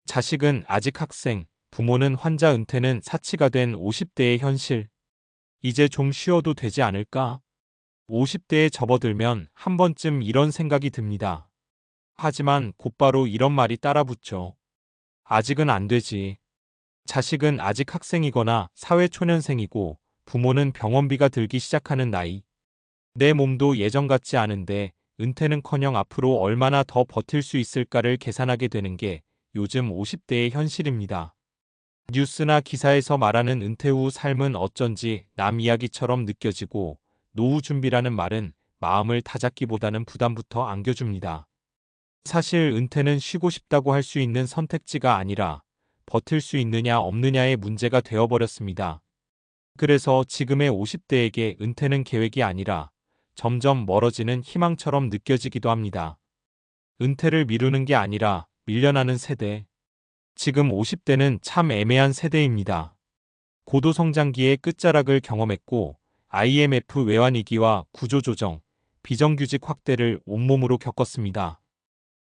자식은 아직 학생, 부모는 환자 은퇴는 사치가 된 50대의 현실. 이제 좀 쉬어도 되지 않을까? 50대에 접어들면 한 번쯤 이런 생각이 듭니다. 하지만 곧바로 이런 말이 따라붙죠. 아직은 안 되지. 자식은 아직 학생이거나 사회초년생이고 부모는 병원비가 들기 시작하는 나이. 내 몸도 예전 같지 않은데 은퇴는커녕 앞으로 얼마나 더 버틸 수 있을까를 계산하게 되는 게 요즘 50대의 현실입니다. 뉴스나 기사에서 말하는 은퇴 후 삶은 어쩐지 남 이야기처럼 느껴지고 노후 준비라는 말은 마음을 다잡기보다는 부담부터 안겨줍니다. 사실 은퇴는 쉬고 싶다고 할 수 있는 선택지가 아니라 버틸 수 있느냐 없느냐의 문제가 되어버렸습니다. 그래서 지금의 50대에게 은퇴는 계획이 아니라 점점 멀어지는 희망처럼 느껴지기도 합니다. 은퇴를 미루는 게 아니라 밀려나는 세대. 지금 50대는 참 애매한 세대입니다. 고도성장기의 끝자락을 경험했고 IMF 외환위기와 구조조정, 비정규직 확대를 온몸으로 겪었습니다.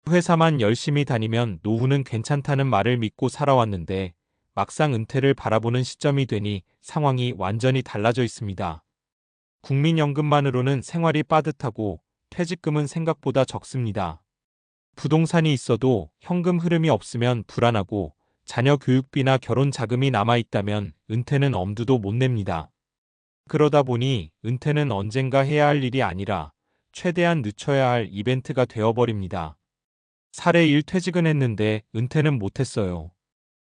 회사만 열심히 다니면 노후는 괜찮다는 말을 믿고 살아왔는데 막상 은퇴를 바라보는 시점이 되니 상황이 완전히 달라져 있습니다. 국민연금만으로는 생활이 빠듯하고 퇴직금은 생각보다 적습니다. 부동산이 있어도 현금 흐름이 없으면 불안하고 자녀 교육비나 결혼 자금이 남아있다면 은퇴는 엄두도 못 냅니다. 그러다 보니 은퇴는 언젠가 해야 할 일이 아니라 최대한 늦춰야 할 이벤트가 되어버립니다. 사례 1 퇴직은 했는데 은퇴는 못했어요.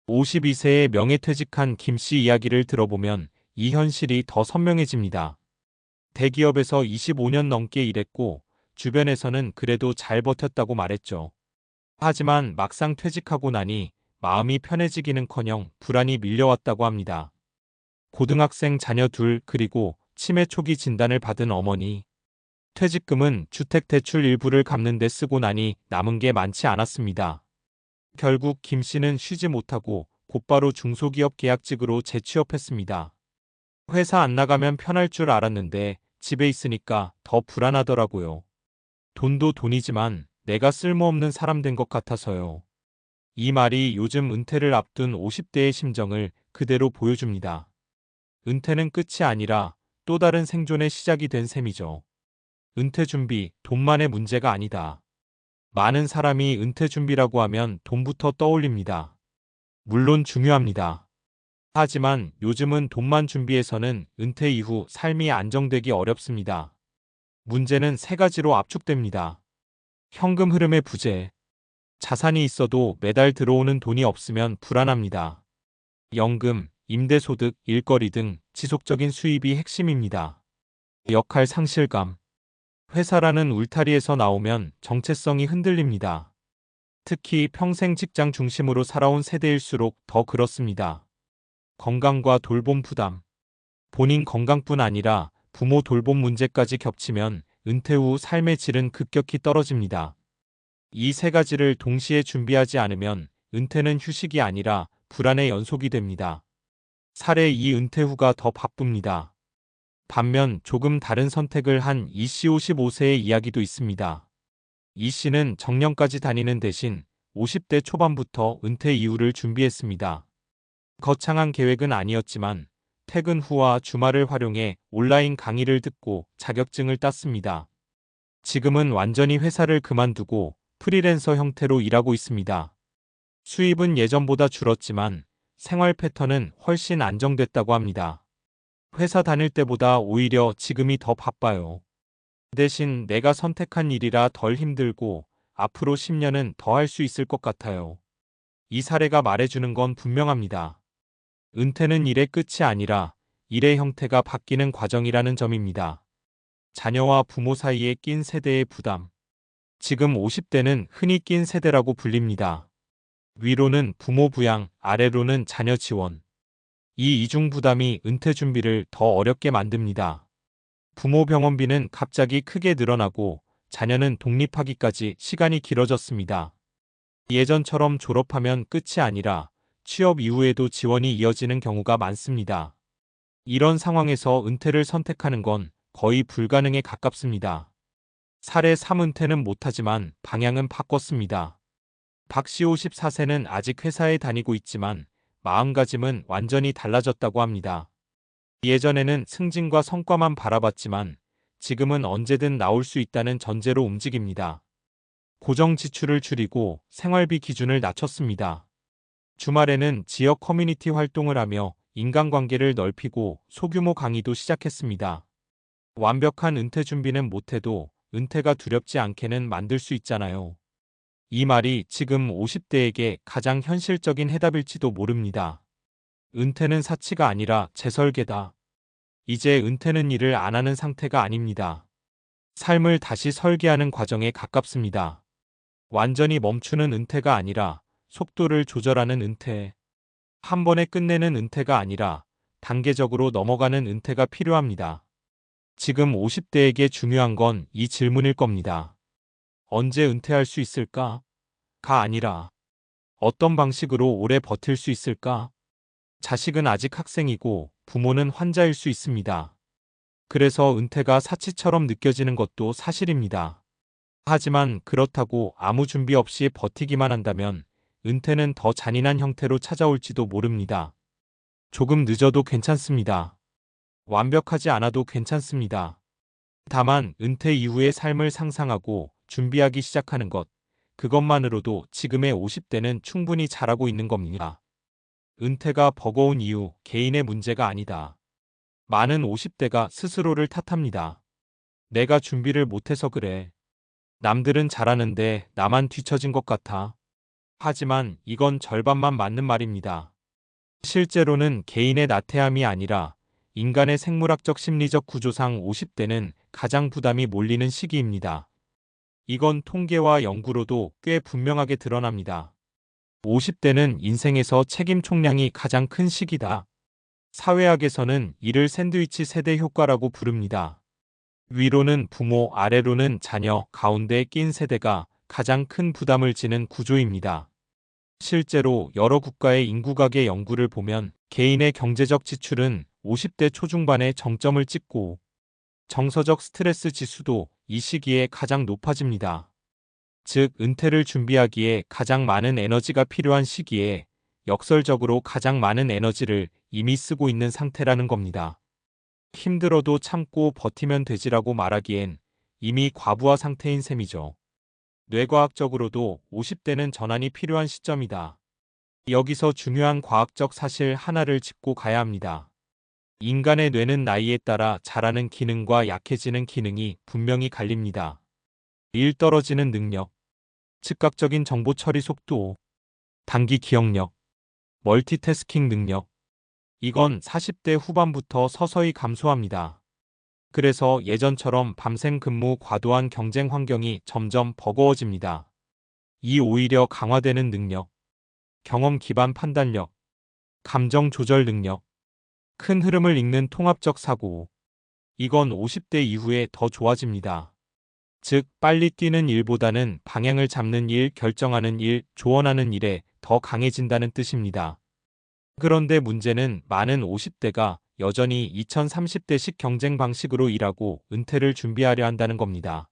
52세에 명예퇴직한 김 씨 이야기를 들어보면 이 현실이 더 선명해집니다. 대기업에서 25년 넘게 일했고 주변에서는 그래도 잘 버텼다고 말했죠. 하지만 막상 퇴직하고 나니 마음이 편해지기는커녕 불안이 밀려왔다고 합니다. 고등학생 자녀 둘 그리고 치매 초기 진단을 받은 어머니. 퇴직금은 주택대출 일부를 갚는 데 쓰고 나니 남은 게 많지 않았습니다. 결국 김 씨는 쉬지 못하고 곧바로 중소기업 계약직으로 재취업했습니다. 회사 안 나가면 편할 줄 알았는데 집에 있으니까 더 불안하더라고요. 돈도 돈이지만 내가 쓸모없는 사람 된 것 같아서요. 이 말이 요즘 은퇴를 앞둔 50대의 심정을 그대로 보여줍니다. 은퇴는 끝이 아니라 또 다른 생존의 시작이 된 셈이죠. 은퇴 준비, 돈만의 문제가 아니다. 많은 사람이 은퇴 준비라고 하면 돈부터 떠올립니다. 물론 중요합니다. 하지만 요즘은 돈만 준비해서는 은퇴 이후 삶이 안정되기 어렵습니다. 문제는 세 가지로 압축됩니다. 현금 흐름의 부재. 자산이 있어도 매달 들어오는 돈이 없으면 불안합니다. 연금, 임대소득, 일거리 등 지속적인 수입이 핵심입니다. 역할 상실감. 회사라는 울타리에서 나오면 정체성이 흔들립니다. 특히 평생 직장 중심으로 살아온 세대일수록 더 그렇습니다. 건강과 돌봄 부담. 본인 건강뿐 아니라 부모 돌봄 문제까지 겹치면 은퇴 후 삶의 질은 급격히 떨어집니다. 이 세 가지를 동시에 준비하지 않으면 은퇴는 휴식이 아니라 불안의 연속이 됩니다. 사례 2 은퇴 후가 더 바쁩니다. 반면 조금 다른 선택을 한 이 씨 55세의 이야기도 있습니다. 이 씨는 정년까지 다니는 대신 50대 초반부터 은퇴 이후를 준비했습니다. 거창한 계획은 아니었지만 퇴근 후와 주말을 활용해 온라인 강의를 듣고 자격증을 땄습니다. 지금은 완전히 회사를 그만두고 프리랜서 형태로 일하고 있습니다. 수입은 예전보다 줄었지만 생활 패턴은 훨씬 안정됐다고 합니다. 회사 다닐 때보다 오히려 지금이 더 바빠요. 대신 내가 선택한 일이라 덜 힘들고 앞으로 10년은 더 할 수 있을 것 같아요. 이 사례가 말해주는 건 분명합니다. 은퇴는 일의 끝이 아니라 일의 형태가 바뀌는 과정이라는 점입니다. 자녀와 부모 사이에 낀 세대의 부담. 지금 50대는 흔히 낀 세대라고 불립니다. 위로는 부모 부양, 아래로는 자녀 지원. 이 이중 부담이 은퇴 준비를 더 어렵게 만듭니다. 부모 병원비는 갑자기 크게 늘어나고 자녀는 독립하기까지 시간이 길어졌습니다. 예전처럼 졸업하면 끝이 아니라 취업 이후에도 지원이 이어지는 경우가 많습니다. 이런 상황에서 은퇴를 선택하는 건 거의 불가능에 가깝습니다. 사례 3 은퇴는 못하지만 방향은 바꿨습니다. 박씨 54세는 아직 회사에 다니고 있지만 마음가짐은 완전히 달라졌다고 합니다. 예전에는 승진과 성과만 바라봤지만 지금은 언제든 나올 수 있다는 전제로 움직입니다. 고정 지출을 줄이고 생활비 기준을 낮췄습니다. 주말에는 지역 커뮤니티 활동을 하며 인간관계를 넓히고 소규모 강의도 시작했습니다. 완벽한 은퇴 준비는 못해도 은퇴가 두렵지 않게는 만들 수 있잖아요. 이 말이 지금 50대에게 가장 현실적인 해답일지도 모릅니다. 은퇴는 사치가 아니라 재설계다. 이제 은퇴는 일을 안 하는 상태가 아닙니다. 삶을 다시 설계하는 과정에 가깝습니다. 완전히 멈추는 은퇴가 아니라 속도를 조절하는 은퇴. 한 번에 끝내는 은퇴가 아니라 단계적으로 넘어가는 은퇴가 필요합니다. 지금 50대에게 중요한 건 이 질문일 겁니다. 언제 은퇴할 수 있을까? 가 아니라 어떤 방식으로 오래 버틸 수 있을까? 자식은 아직 학생이고 부모는 환자일 수 있습니다. 그래서 은퇴가 사치처럼 느껴지는 것도 사실입니다. 하지만 그렇다고 아무 준비 없이 버티기만 한다면 은퇴는 더 잔인한 형태로 찾아올지도 모릅니다. 조금 늦어도 괜찮습니다. 완벽하지 않아도 괜찮습니다. 다만 은퇴 이후의 삶을 상상하고 준비하기 시작하는 것, 그것만으로도 지금의 50대는 충분히 잘하고 있는 겁니다. 은퇴가 버거운 이유, 개인의 문제가 아니다. 많은 50대가 스스로를 탓합니다. 내가 준비를 못해서 그래. 남들은 잘하는데 나만 뒤처진 것 같아. 하지만 이건 절반만 맞는 말입니다. 실제로는 개인의 나태함이 아니라 인간의 생물학적 심리적 구조상 50대는 가장 부담이 몰리는 시기입니다. 이건 통계와 연구로도 꽤 분명하게 드러납니다. 50대는 인생에서 책임 총량이 가장 큰 시기다. 사회학에서는 이를 샌드위치 세대 효과라고 부릅니다. 위로는 부모, 아래로는 자녀, 가운데에 낀 세대가 가장 큰 부담을 지는 구조입니다. 실제로 여러 국가의 인구가계 연구를 보면 개인의 경제적 지출은 50대 초중반에 정점을 찍고 정서적 스트레스 지수도 이 시기에 가장 높아집니다. 즉, 은퇴를 준비하기에 가장 많은 에너지가 필요한 시기에 역설적으로 가장 많은 에너지를 이미 쓰고 있는 상태라는 겁니다. 힘들어도 참고 버티면 되지라고 말하기엔 이미 과부하 상태인 셈이죠. 뇌과학적으로도 50대는 전환이 필요한 시점이다. 여기서 중요한 과학적 사실 하나를 짚고 가야 합니다. 인간의 뇌는 나이에 따라 자라는 기능과 약해지는 기능이 분명히 갈립니다. 일 떨어지는 능력, 즉각적인 정보 처리 속도, 단기 기억력, 멀티태스킹 능력. 이건 40대 후반부터 서서히 감소합니다. 그래서 예전처럼 밤샘 근무 과도한 경쟁 환경이 점점 버거워집니다. 이 오히려 강화되는 능력, 경험 기반 판단력, 감정 조절 능력, 큰 흐름을 읽는 통합적 사고. 이건 50대 이후에 더 좋아집니다. 즉, 빨리 뛰는 일보다는 방향을 잡는 일, 결정하는 일, 조언하는 일에 더 강해진다는 뜻입니다. 그런데 문제는 많은 50대가 여전히 2030대식 경쟁 방식으로 일하고 은퇴를 준비하려 한다는 겁니다.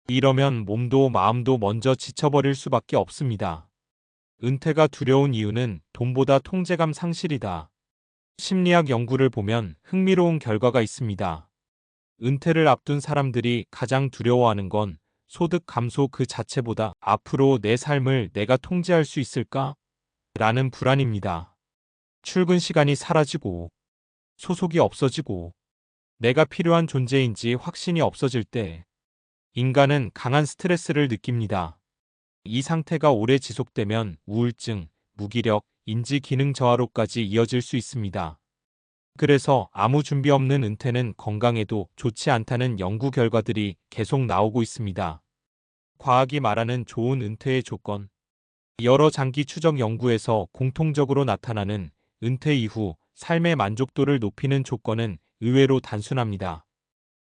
이러면 몸도 마음도 먼저 지쳐버릴 수밖에 없습니다. 은퇴가 두려운 이유는 돈보다 통제감 상실이다. 심리학 연구를 보면 흥미로운 결과가 있습니다. 은퇴를 앞둔 사람들이 가장 두려워하는 건 소득 감소 그 자체보다 앞으로 내 삶을 내가 통제할 수 있을까? 라는 불안입니다. 출근 시간이 사라지고 소속이 없어지고 내가 필요한 존재인지 확신이 없어질 때 인간은 강한 스트레스를 느낍니다. 이 상태가 오래 지속되면 우울증, 무기력, 인지 기능 저하로까지 이어질 수 있습니다. 그래서 아무 준비 없는 은퇴는 건강에도 좋지 않다는 연구 결과들이 계속 나오고 있습니다. 과학이 말하는 좋은 은퇴의 조건. 여러 장기 추적 연구에서 공통적으로 나타나는 은퇴 이후 삶의 만족도를 높이는 조건은 의외로 단순합니다.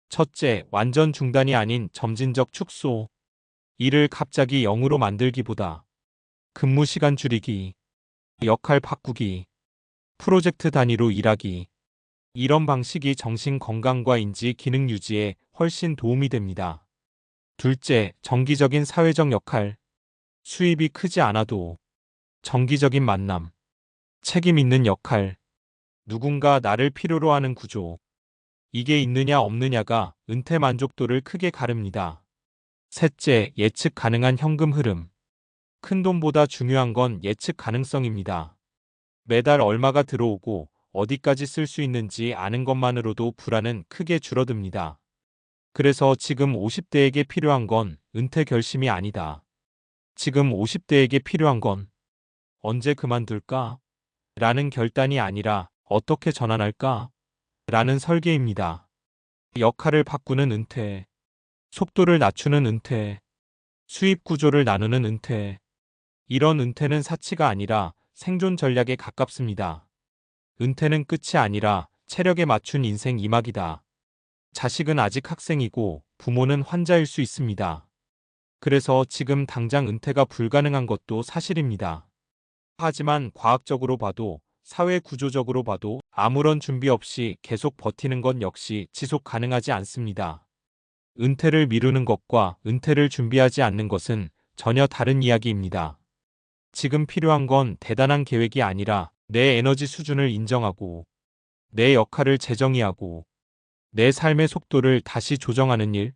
첫째, 완전 중단이 아닌 점진적 축소. 일을 갑자기 0으로 만들기보다 근무 시간 줄이기, 역할 바꾸기, 프로젝트 단위로 일하기. 이런 방식이 정신 건강과 인지 기능 유지에 훨씬 도움이 됩니다. 둘째, 정기적인 사회적 역할. 수입이 크지 않아도 정기적인 만남, 책임 있는 역할, 누군가 나를 필요로 하는 구조. 이게 있느냐 없느냐가 은퇴 만족도를 크게 가릅니다. 셋째, 예측 가능한 현금 흐름. 큰돈보다 중요한 건 예측 가능성입니다. 매달 얼마가 들어오고 어디까지 쓸 수 있는지 아는 것만으로도 불안은 크게 줄어듭니다. 그래서 지금 50대에게 필요한 건 은퇴 결심이 아니다. 지금 50대에게 필요한 건 언제 그만둘까? 라는 결단이 아니라 어떻게 전환할까? 라는 설계입니다. 역할을 바꾸는 은퇴, 속도를 낮추는 은퇴, 수입 구조를 나누는 은퇴. 이런 은퇴는 사치가 아니라 생존 전략에 가깝습니다. 은퇴는 끝이 아니라 체력에 맞춘 인생 2막이다. 자식은 아직 학생이고 부모는 환자일 수 있습니다. 그래서 지금 당장 은퇴가 불가능한 것도 사실입니다. 하지만 과학적으로 봐도 사회 구조적으로 봐도 아무런 준비 없이 계속 버티는 건 역시 지속 가능하지 않습니다. 은퇴를 미루는 것과 은퇴를 준비하지 않는 것은 전혀 다른 이야기입니다. 지금 필요한 건 대단한 계획이 아니라 내 에너지 수준을 인정하고 내 역할을 재정의하고 내 삶의 속도를 다시 조정하는 일.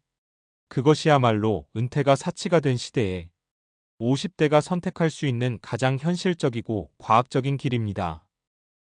그것이야말로 은퇴가 사치가 된 시대에 50대가 선택할 수 있는 가장 현실적이고 과학적인 길입니다.